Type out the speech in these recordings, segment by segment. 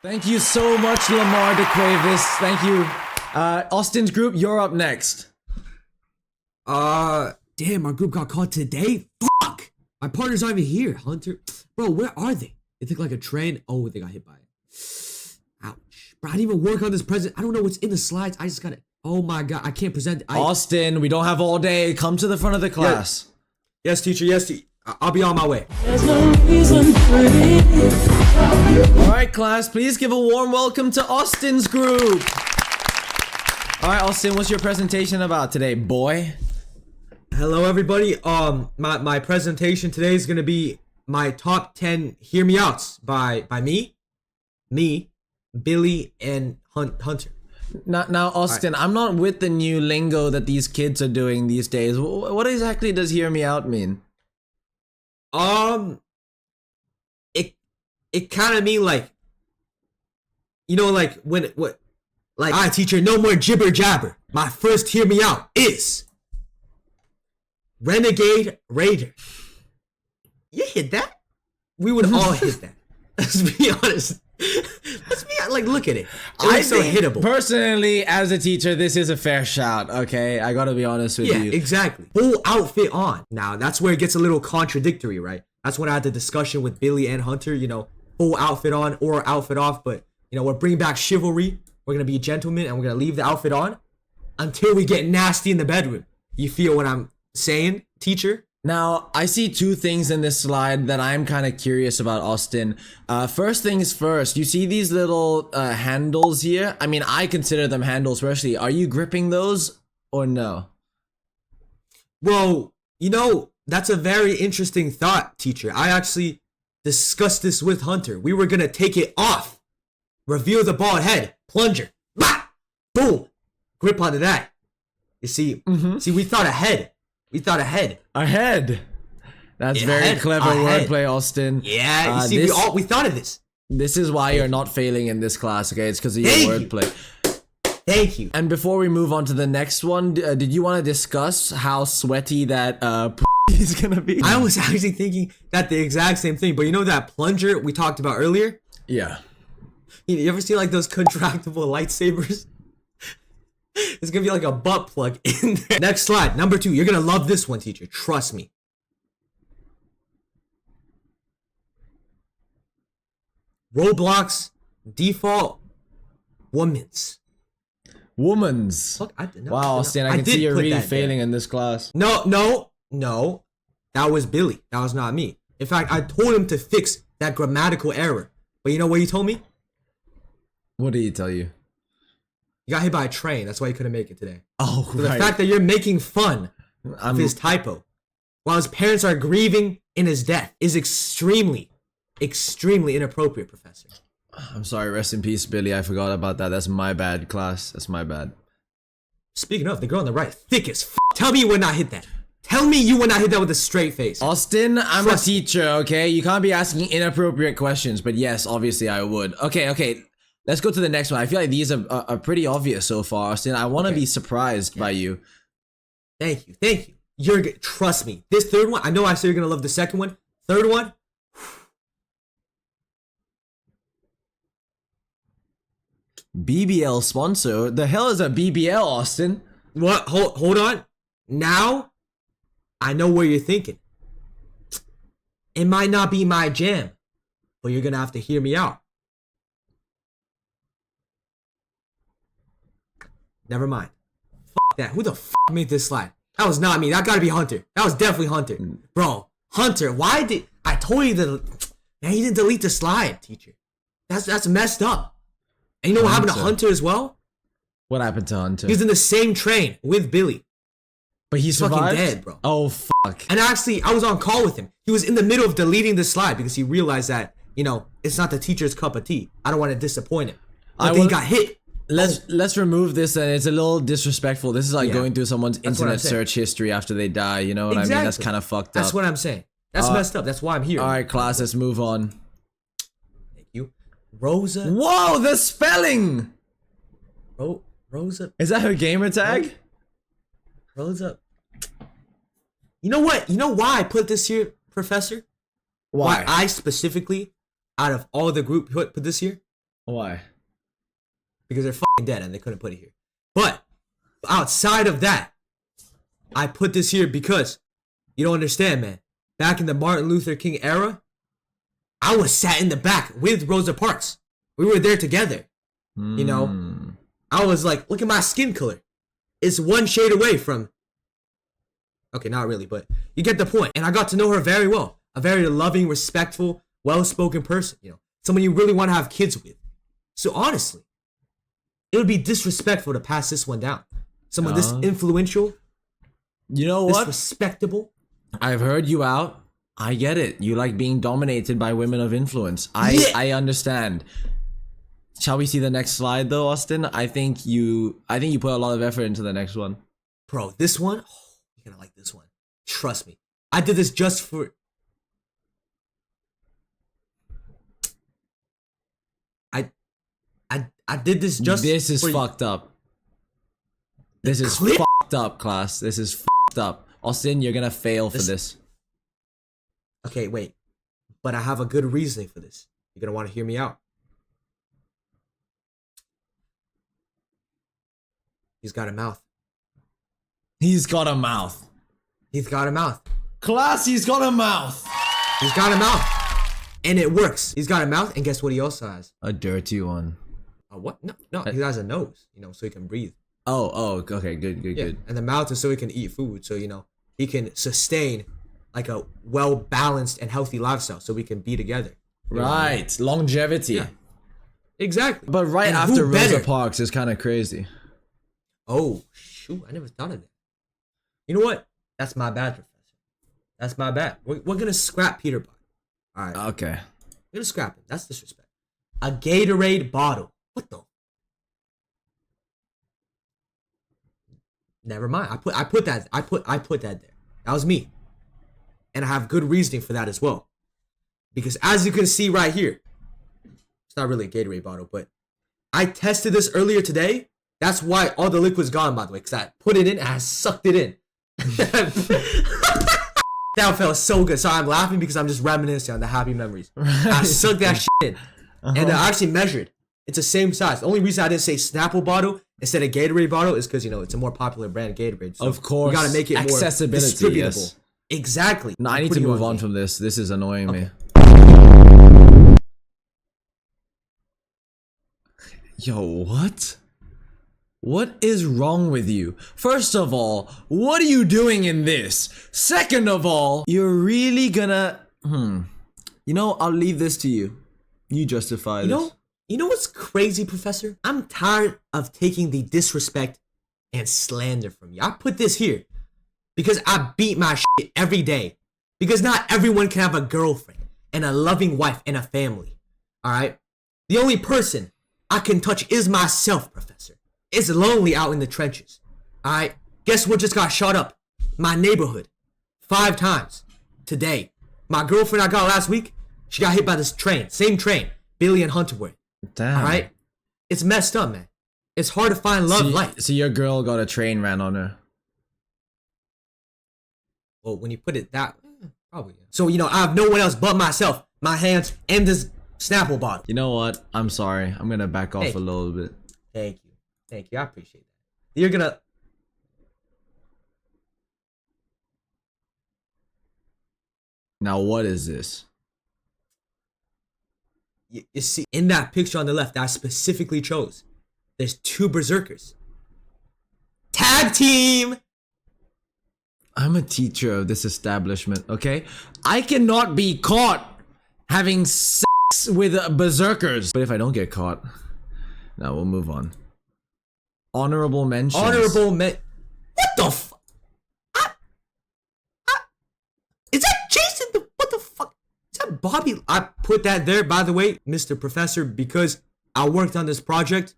Thank you so much, Lamar DeQuavis. Thank you. Austin's group, you're up next. Damn, our group got caught today? Fuck! My partner's not even here. Hunter. Bro, where are they? They took like a train. Oh, they got hit by it. Ouch. Bro, I didn't even work on this present. I don't know what's in the slides. I just gotta. Oh my god, I can't present. Austin, we don't have all day. Come to the front of the class. Yeah. Yes, teacher. Yes, I'll be on my way. Alright, class, please give a warm welcome to Austin's group. Alright, Austin, what's your presentation about today, boy? Hello, everybody. My presentation today is gonna be my top 10 hear me outs by me, Billy, and Hunter. Now, Austin, I'm not with the new lingo that these kids are doing these days. What exactly does hear me out mean? It kind of mean like, you know, like alright, teacher, no more jibber jabber. My first hear me out is Renegade Raider. You hit that? We would all hit that. Let's be honest. Like, look at it. I so think, hittable. Personally, as a teacher, this is a fair shout, okay? I gotta be honest with you. Yeah, exactly. Full outfit on. Now, that's where it gets a little contradictory, right? That's when I had the discussion with Billy and Hunter, you know, full outfit on or outfit off, but, you know, we're bringing back chivalry. We're gonna be gentlemen, and we're gonna leave the outfit on until we get nasty in the bedroom. You feel what I'm saying, teacher? Now, I see two things in this slide that I'm kind of curious about, Austin. First things first, you see these little handles here? I mean, I consider them handles personally. Are you gripping those or no? Well, you know, that's a very interesting thought, teacher. I actually discussed this with Hunter. We were going to take it off, reveal the bald head, plunger, bah! Boom, grip onto that. You see, we thought ahead. We thought ahead. Ahead. That's very clever wordplay, Austin. Yeah, you see, we thought of this. This is why you're not failing in this class, okay? It's because of your wordplay. Thank you. And before we move on to the next one, did you want to discuss how sweaty that is gonna be? I was actually thinking that the exact same thing, but you know that plunger we talked about earlier? Yeah. You ever see like those contractable lightsabers? It's gonna be like a butt plug in there. Next slide, number 2. You're gonna love this one, teacher. Trust me. Roblox default woman's. Woman's. Look, wow, Austin, I can see you're really failing in this class. No. That was Billy. That was not me. In fact, I told him to fix that grammatical error. But you know what he told me? What did he tell you? He got hit by a train. That's why he couldn't make it today. Oh, so the fact that you're making fun of his typo while his parents are grieving in his death is extremely inappropriate, Professor. I'm sorry. Rest in peace, Billy. I forgot about that. That's my bad, class. That's my bad. Speaking of, the girl on the right, thick as f***. Tell me you would not hit that. Tell me you would not hit that with a straight face. Austin, I'm a teacher, okay? You can't be asking inappropriate questions, but yes, obviously I would. Okay. Let's go to the next one. I feel like these are pretty obvious so far, Austin. I want to be surprised by you. Thank you. Trust me. This third one, I know I said you're going to love the second one. Third one. BBL sponsor? The hell is a BBL, Austin? What? Hold on. Now, I know where you're thinking. It might not be my jam, but you're going to have to hear me out. Never mind. Fuck that. Who the f made this slide? That was not me. That gotta be Hunter. That was definitely Hunter. Bro, Hunter, why did... I told you that... Man, he didn't delete the slide, teacher. That's messed up. And you know what happened to Hunter as well? What happened to Hunter? He was in the same train with Billy. But he's fucking dead, bro. Oh, fuck. And actually, I was on call with him. He was in the middle of deleting the slide because he realized that, you know, it's not the teacher's cup of tea. I don't want to disappoint him. But then he got hit. Let's remove this, and it's a little disrespectful. This is like going through someone's internet search history after they die. You know what I mean? That's kind of fucked up. That's what I'm saying. That's messed up. That's why I'm here. All right, class, let's move on. Thank you. Rosa. Whoa, the spelling. Rosa. Is that her gamer tag? Rosa. You know what? You know why I put this here, Professor? Why I specifically, out of all the group, put this here? Why? Because they're fucking dead and they couldn't put it here. But outside of that, I put this here because you don't understand, man. Back in the Martin Luther King era, I was sat in the back with Rosa Parks. We were there together. You know, I was like, look at my skin color. It's one shade away from. Okay, not really, but you get the point. And I got to know her very well. A very loving, respectful, well-spoken person. You know, someone you really want to have kids with. So honestly, it would be disrespectful to pass this one down. Someone this influential. You know what? Respectable. I've heard you out. I get it. You like being dominated by women of influence. I understand. Shall we see the next slide though, Austin? I think you put a lot of effort into the next one. Bro, this one, you're gonna like this one. Trust me. I did this just for. I did this just. This is for fucked up. This is clip? fucked up, class. This is fucked up. Austin, you're gonna fail for this. Okay, wait. But I have a good reasoning for this. You're gonna want to hear me out. He's got a mouth. He's got a mouth. He's got a mouth. Class, he's got a mouth. He's got a mouth. And it works. He's got a mouth, and guess what he also has? A dirty one. What? No, he has a nose, you know, so he can breathe. Oh, okay, good. And the mouth is so he can eat food, so, you know, he can sustain like a well-balanced and healthy lifestyle, so we can be together. Right, longevity. Yeah. Exactly. But right and after Rosa better? Parks is kind of crazy. Oh, shoot, I never thought of that. You know what? That's my bad, Professor. That's my bad. We're gonna scrap Peter Pan. All right. Okay. We're gonna scrap it. That's disrespect. A Gatorade bottle. What the? Never mind. I put that there. That was me. And I have good reasoning for that as well. Because as you can see right here, it's not really a Gatorade bottle, but I tested this earlier today. That's why all the liquid's gone, by the way, because I put it in and I sucked it in. That felt so good. So I'm laughing because I'm just reminiscing on the happy memories. Right. I sucked that shit in. And I actually measured. It's the same size. The only reason I didn't say Snapple bottle instead of Gatorade bottle is because, you know, it's a more popular brand, Gatorade. So of course. We got to make it more distributable. Yes. Exactly. No, I need to move on from this. This is annoying me. Yo, what? What is wrong with you? First of all, what are you doing in this? Second of all, you're really gonna... You know, I'll leave this to you. You justify this. You know what's crazy, Professor? I'm tired of taking the disrespect and slander from you. I put this here because I beat my shit every day. Because not everyone can have a girlfriend and a loving wife and a family. Alright? The only person I can touch is myself, Professor. It's lonely out in the trenches. Alright? Guess what just got shot up? My neighborhood. 5 times. Today. My girlfriend I got last week, she got hit by this train. Same train. Billy and Hunter were. Damn. Alright? It's messed up, man. It's hard to find love So your girl got a train ran on her. Well, when you put it that probably. Yeah. So, you know, I have no one else but myself, my hands, and this Snapple bottle. You know what? I'm sorry. I'm gonna back off a little bit. Thank you. Thank you. I appreciate that. You're gonna... Now, what is this? You see, in that picture on the left that I specifically chose, there's 2 berserkers. Tag team! I'm a teacher of this establishment, okay? I cannot be caught having sex with berserkers. But if I don't get caught, now we'll move on. Honorable mentions. What the fuck? Is that Jason? What the fuck? Is that Bobby? I put that there, by the way, Mr. Professor, because I worked on this project.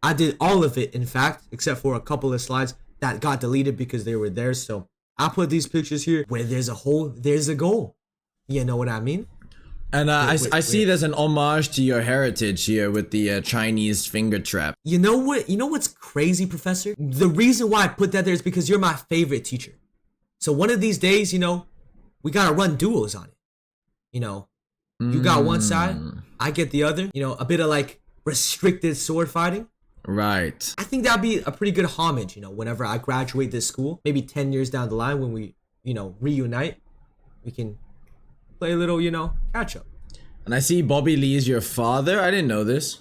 I did all of it, in fact, except for a couple of slides that got deleted because they were there. So I put these pictures here. Where there's a hole, there's a goal. You know what I mean? And I see there's an homage to your heritage here with the Chinese finger trap. You know what? You know what's crazy, Professor? The reason why I put that there is because you're my favorite teacher. So one of these days, you know, we gotta run duos on it. You know, you got one side, I get the other. You know, a bit of like restricted sword fighting. Right. I think that'd be a pretty good homage, you know, whenever I graduate this school, maybe 10 years down the line when we, you know, reunite, we can play a little, you know, catch up. And I see Bobby Lee is your father. I didn't know this.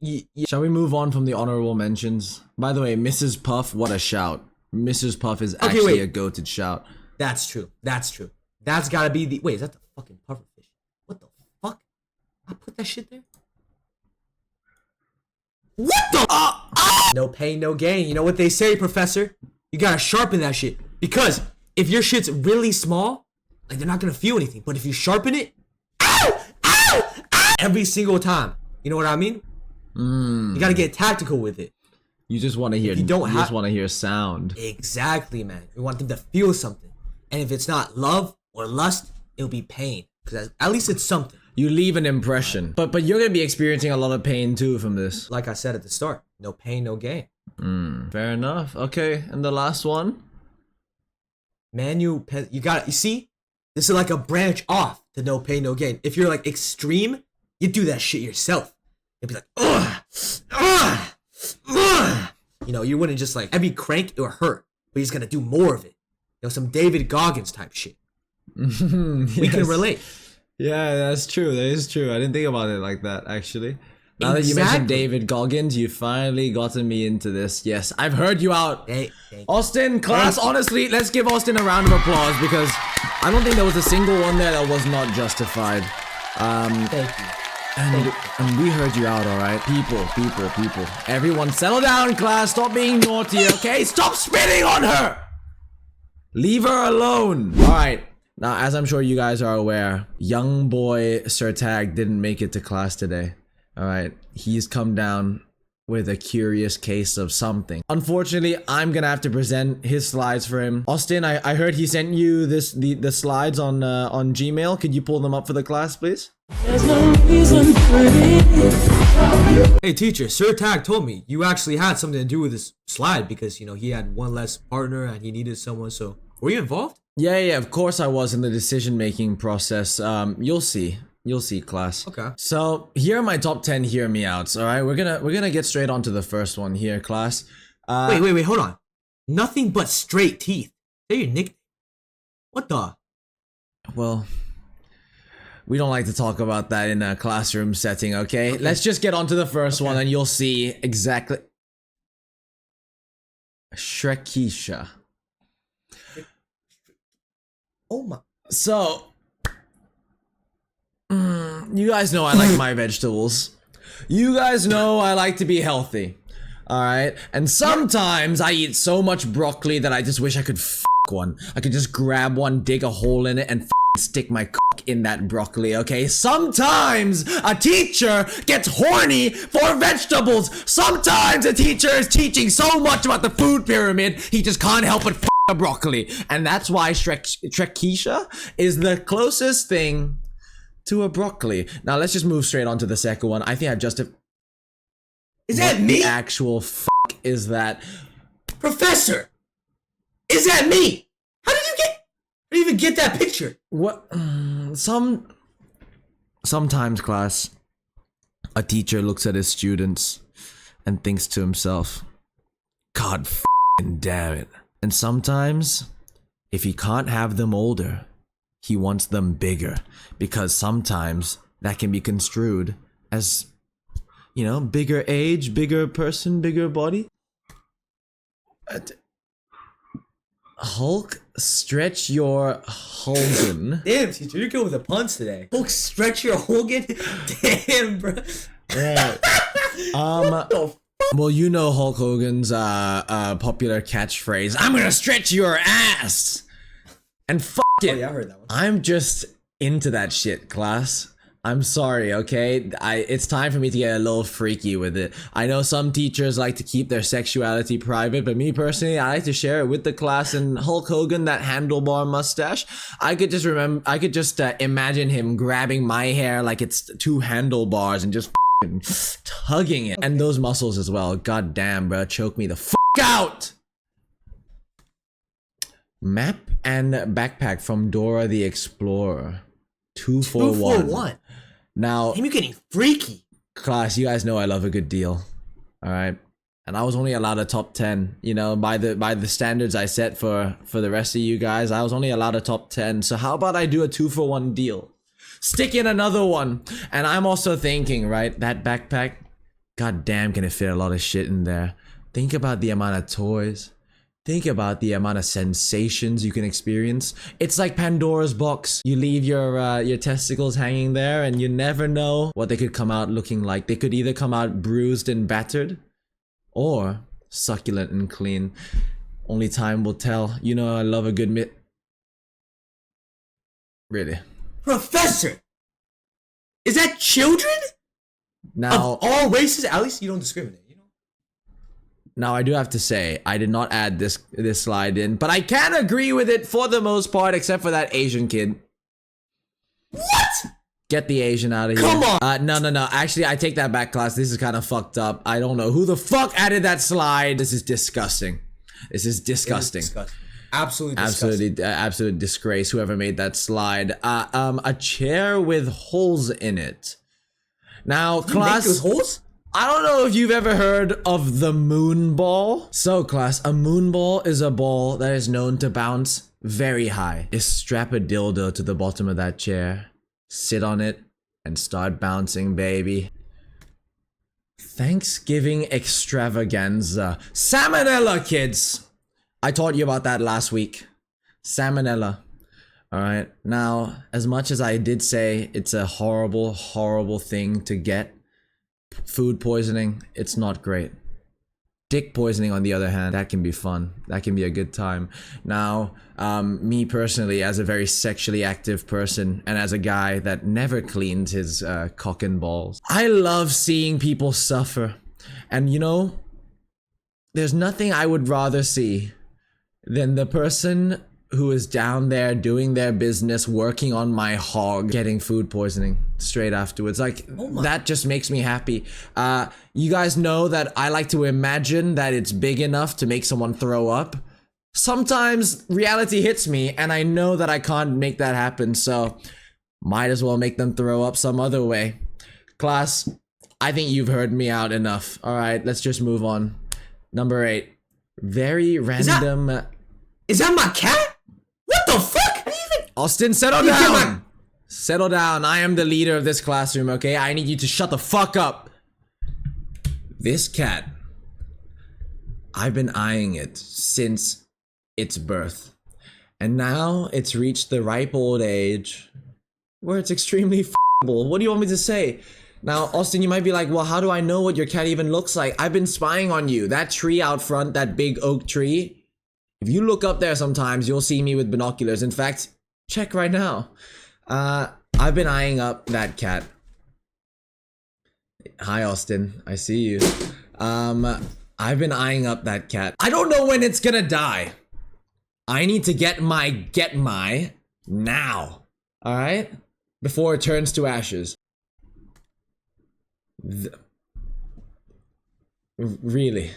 Yeah. Shall we move on from the honorable mentions? By the way, Mrs. Puff, what a shout. Mrs. Puff is actually a goated shout. That's true. That's true. That's gotta be the... Wait, is that the fucking pufferfish? What the fuck? I put that shit there? What the... No pain, no gain. You know what they say, Professor? You gotta sharpen that shit. Because if your shit's really small, like, they're not gonna feel anything. But if you sharpen it... Ow! Ow! Ow! Every single time. You know what I mean? You gotta get tactical with it. You just want to hear... You just want to hear sound. Exactly, man. We want them to feel something. And if it's not love or lust, it'll be pain. Because at least it's something. You leave an impression. But you're going to be experiencing a lot of pain too from this. Like I said at the start. No pain, no gain. Fair enough. Okay, and the last one? You see? This is like a branch off to no pain, no gain. If you're like extreme, you do that shit yourself. You'd be like, ugh, ugh, ugh. You know, you wouldn't just like, every crank, it would hurt. But he's gonna do more of it. You know, some David Goggins type shit. Yes. We can relate. Yeah, that's true. That is true. I didn't think about it like that, actually. Now that you mentioned David Goggins, you finally gotten me into this. Yes, I've heard you out. Austin, class, honestly, let's give Austin a round of applause because I don't think there was a single one there that was not justified. Thank you. And we heard you out, alright? People. Everyone settle down, class. Stop being naughty, okay? Stop spitting on her! Leave her alone. Alright. Now, as I'm sure you guys are aware, young boy Sir Tag didn't make it to class today. Alright. He's come down with a curious case of something. Unfortunately, I'm gonna have to present his slides for him. Austin, I heard he sent you the slides on Gmail. Could you pull them up for the class, please? There's no reason for it. Hey teacher, Sir Tag told me you actually had something to do with this slide because, you know, he had one less partner and he needed someone, so were you involved? Yeah, of course I was in the decision-making process. You'll see. You'll see, class. Okay. So, here are my top 10 hear me outs, alright? We're gonna get straight on to the first one here, class. Wait, hold on. Nothing but straight teeth. They're your nickname. What the? Well, we don't like to talk about that in a classroom setting, okay? Let's just get on to the first one and you'll see exactly... Shrekisha. Oh my... So... you guys know I like my vegetables. You guys know I like to be healthy. Alright? And sometimes I eat so much broccoli that I just wish I could f*** one. I could just grab one, dig a hole in it, and stick my cock in that broccoli, okay? Sometimes a teacher gets horny for vegetables. Sometimes a teacher is teaching so much about the food pyramid, he just can't help but f*** a broccoli. And that's why Shrekisha is the closest thing to a broccoli. Now let's just move straight on to the second one. I think I just... Is that me? The actual f*** is that? Professor! Is that me? How did you even get that picture? What? Sometimes, class, a teacher looks at his students and thinks to himself, God f***ing damn it. And sometimes, if he can't have them older, he wants them bigger, because sometimes that can be construed as, you know, bigger age, bigger person, bigger body. Hulk, stretch your Hogan. Damn, teacher, you're good with the puns today. Hulk, stretch your Hogan? Damn, bro. Right. Well, you know Hulk Hogan's popular catchphrase, I'm gonna stretch your ass! And f*** it. Oh yeah, I heard that one. I'm just into that shit, class. I'm sorry, okay? It's time for me to get a little freaky with it. I know some teachers like to keep their sexuality private, but me personally, I like to share it with the class. And Hulk Hogan, that handlebar mustache, I could just imagine him grabbing my hair like it's two handlebars and just tugging it. Okay. And those muscles as well. God damn, bro, choke me the f*** out! Map and backpack from Dora the Explorer. 2 for 1. Now, Now, you're getting freaky. Class, you guys know I love a good deal. All right. And I was only allowed a top 10, you know, by the standards I set for the rest of you guys. I was only allowed a top 10. So how about I do a 2-for-1 deal? Stick in another one. And I'm also thinking, right, that backpack, god damn, can it fit a lot of shit in there. Think about the amount of toys. Think about the amount of sensations you can experience. It's like Pandora's box. You leave your testicles hanging there and you never know what they could come out looking like. They could either come out bruised and battered or succulent and clean. Only time will tell. You know I love a good Really? Professor! Is that children? Now, of all races? At least you don't discriminate, you know? Now I do have to say, I did not add this slide in, but I can agree with it for the most part, except for that Asian kid. What? Get the Asian out of here. Come on! No. Actually, I take that back, class. This is kind of fucked up. I don't know who the fuck added that slide. This is disgusting. This is disgusting. Absolutely disgusting. Absolute disgrace. Whoever made that slide. A chair with holes in it. Now, class. Make those holes? I don't know if you've ever heard of the moon ball. So, class, a moon ball is a ball that is known to bounce very high. Just strap a dildo to the bottom of that chair. Sit on it and start bouncing, baby. Thanksgiving extravaganza. Salmonella, kids! I taught you about that last week. Salmonella. Alright, now, as much as I did say it's a horrible, horrible thing to get, food poisoning, it's not great. Dick poisoning, on the other hand, that can be fun. That can be a good time. Now, me personally, as a very sexually active person, and as a guy that never cleans his cock and balls, I love seeing people suffer. And you know, there's nothing I would rather see than the person who is down there doing their business, working on my hog, getting food poisoning straight afterwards. Like, that just makes me happy. You guys know that I like to imagine that it's big enough to make someone throw up. Sometimes reality hits me and I know that I can't make that happen, so might as well make them throw up some other way. Class, I think you've heard me out enough. All right, let's just move on. Number 8. Very random. Is that my cat? What the fuck? Austin, settle down. Settle down. I am the leader of this classroom, okay? I need you to shut the fuck up. This cat, I've been eyeing it since its birth. And now it's reached the ripe old age where it's extremely f***able. What do you want me to say? Now, Austin, you might be like, well, how do I know what your cat even looks like? I've been spying on you. That tree out front, that big oak tree. If you look up there sometimes, you'll see me with binoculars. In fact, check right now. I've been eyeing up that cat. Hi, Austin. I see you. I've been eyeing up that cat. I don't know when it's gonna die. I need to get my now. All right? Before it turns to ashes. Really?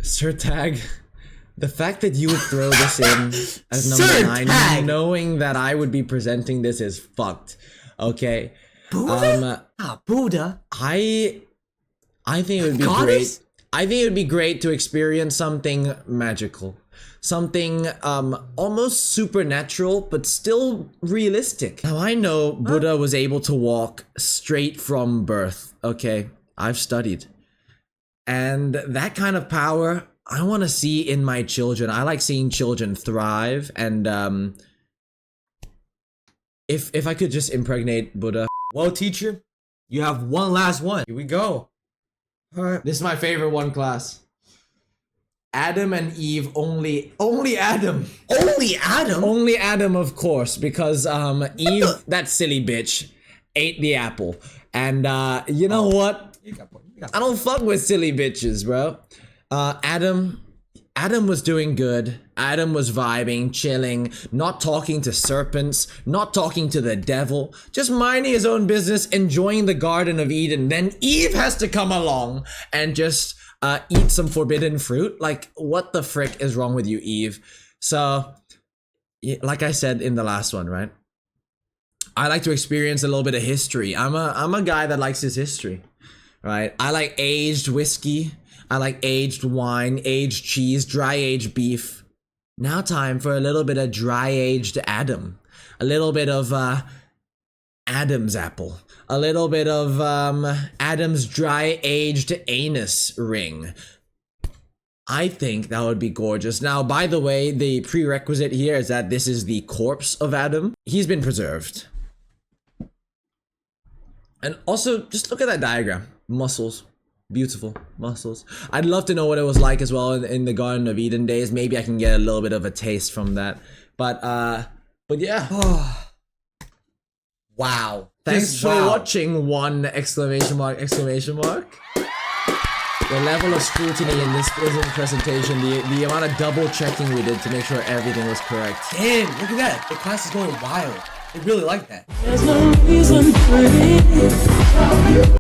Sir Tag? The fact that you would throw this in as number 9, Tag. knowing that I would be presenting this is fucked. Okay. Buddha? Buddha. I think it would be Goddess? great. I think it would be great to experience something magical. Something almost supernatural, but still realistic. Now I know Buddha was able to walk straight from birth. Okay. I've studied. And that kind of power I want to see in my children. I like seeing children thrive, and if I could just impregnate Buddha. Well, teacher, you have one last one. Here we go. All right. This is my favorite one, class. Adam and Eve, only Adam. Only Adam? Only Adam, of course, because Eve, that silly bitch, ate the apple. And you know what? I don't fuck with silly bitches, bro. Adam was doing good. Adam was vibing, chilling, not talking to serpents, not talking to the devil, just minding his own business, enjoying the Garden of Eden. Then Eve has to come along and just eat some forbidden fruit. Like, what the frick is wrong with you, Eve? So, like I said in the last one, right? I like to experience a little bit of history. I'm a guy that likes his history, right? I like aged whiskey. I like aged wine, aged cheese, dry aged beef. Now time for a little bit of dry aged Adam. A little bit of Adam's apple. A little bit of Adam's dry aged anus ring. I think that would be gorgeous. Now, by the way, the prerequisite here is that this is the corpse of Adam. He's been preserved. And also, just look at that diagram. Muscles. Beautiful muscles. I'd love to know what it was like as well in the Garden of Eden days. Maybe I can get a little bit of a taste from that. But yeah. Wow. Thanks Just for wow. watching, one exclamation mark, exclamation mark. The level of scrutiny in this presentation, the amount of double checking we did to make sure everything was correct. Damn, look at that. The class is going wild. They really like that. There's no reason for it.